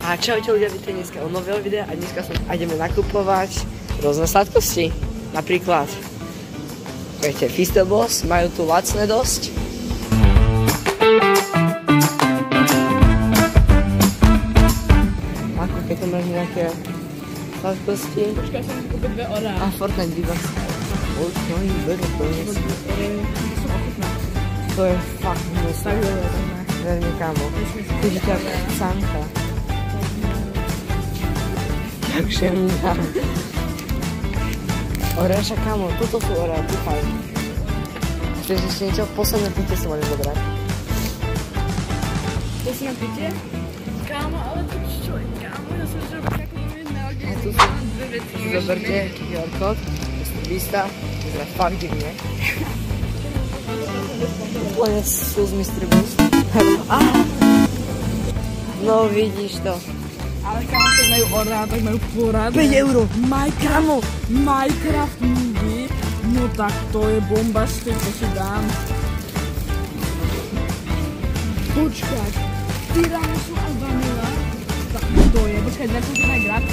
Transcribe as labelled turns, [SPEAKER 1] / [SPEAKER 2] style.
[SPEAKER 1] A čaute ľudia, víte dneska o nového videa a dneska ideme nakupovať rôzne sladkosti. Napríklad, viete, Fistelboss, majú tu lacné dosť. Ako keď to máš nejaké sladkosti.
[SPEAKER 2] Počkaj, som si kúpiť 2 orá.
[SPEAKER 1] A Fortnite výbaz. No i veľmi to je. To je fakt hnusné. Veľmi kámo. Tyže ťa sánka. Takže mi dám. Oreša, kámo, toto sú orá, dúfaj. Chceš ešte niečo? Posledné pitie si môžeš zobrať.
[SPEAKER 2] Posledné pitie? Kámo, ale to čo je? Kámo, ja som žil takú nealgiu.
[SPEAKER 1] A tu sú
[SPEAKER 2] dve veci.
[SPEAKER 1] Zoberte QR kód. Vista. Vyzerá fakt divne. Úplne sú z Mystery Bus. No vidíš to.
[SPEAKER 2] Ale kámo, keď majú orá, tak majú poradné.
[SPEAKER 1] 5 euro.
[SPEAKER 2] Kámo, Minecraft movie. No tak to je bombastic, to si dám. Počkať. Tiramisu a vanila. Tak to je. Počkať, začnem si najgrať.